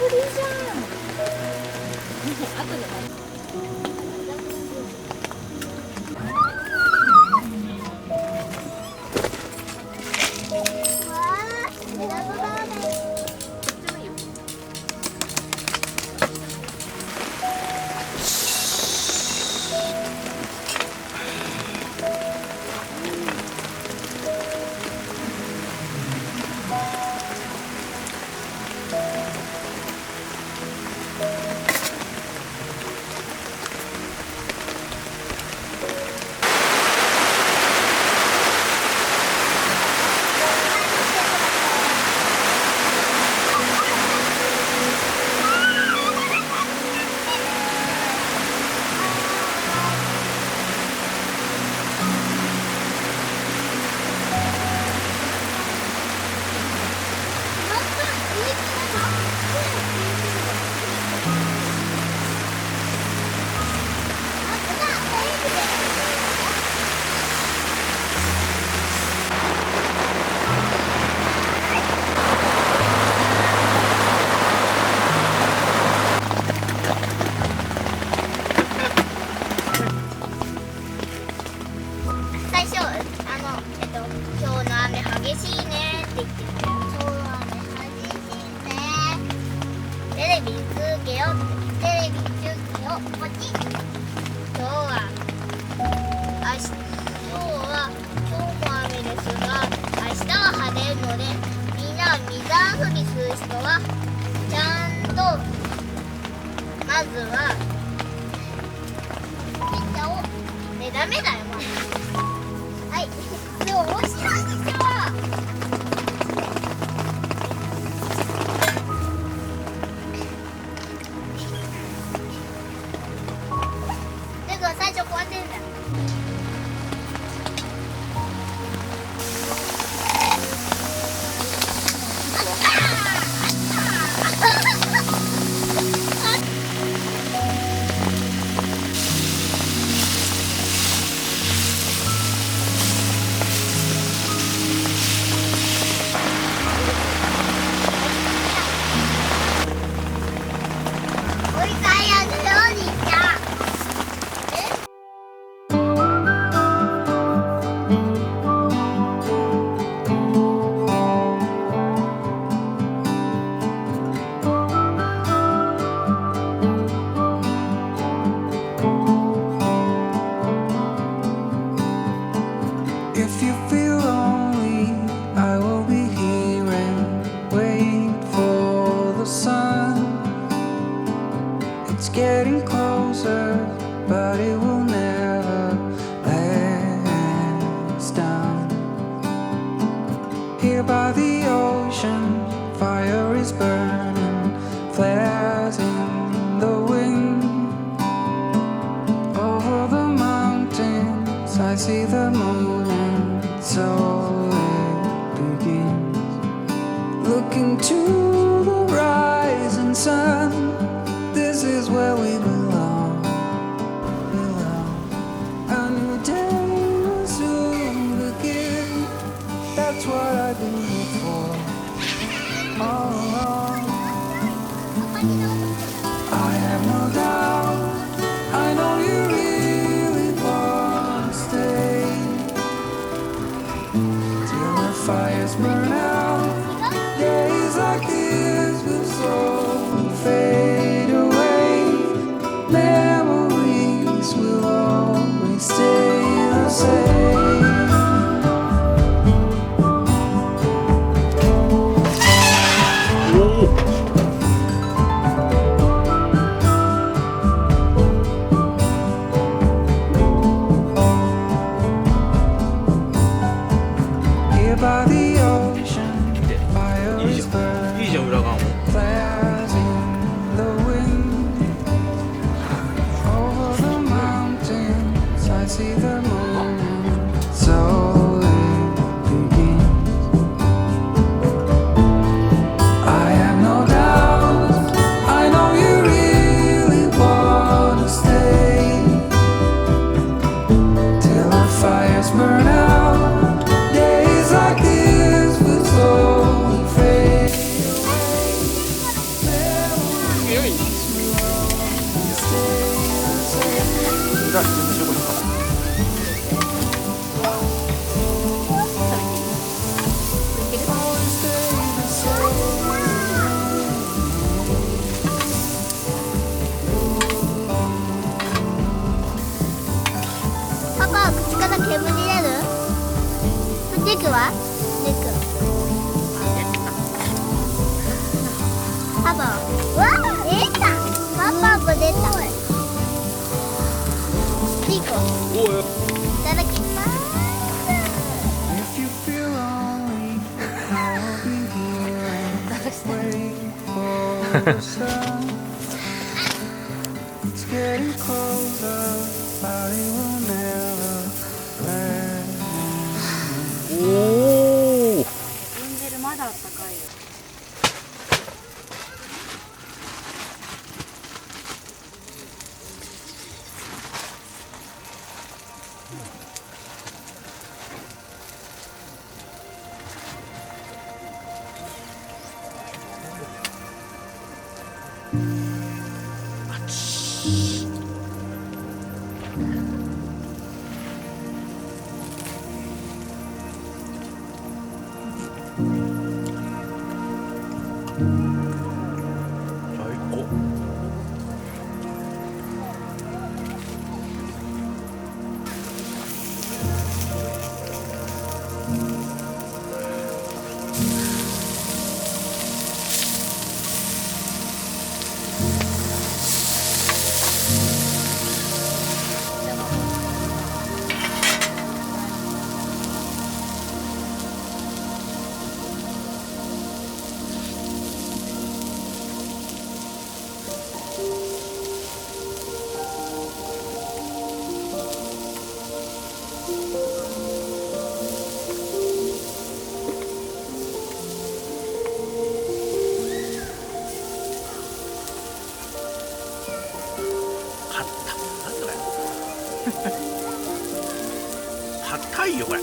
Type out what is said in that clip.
ぶりじゃん。後でまずはピッツァをね、ダメだよ、もう。はい、でも面白いでしょ。だから最初こうやってるんだよ。Getting closer, but it will never last down. Here by the ocean, fire is burning, flares in the wind. Over the mountains, I see the moon, and so it begins. Looking to the rising sun, this is where we belong. A new day will soon begin. That's what I've been here for all along. I have no doubt, I know you really want to stay till the fires burn out. Days like this will slowly fade away. Memories will always stay the same. Here by the ocean, fire is burning, flares パパは口から煙出る？ネクは？ネク。パパは？わあ、出た。パパも出た。ピコ。いただきます。If you feel lonely, I'll be here and wait for the sun. It's getting colder, but it will never let me. おお。エンジェルまだあったかいよ。最高。買った。何それ。高いよこれ。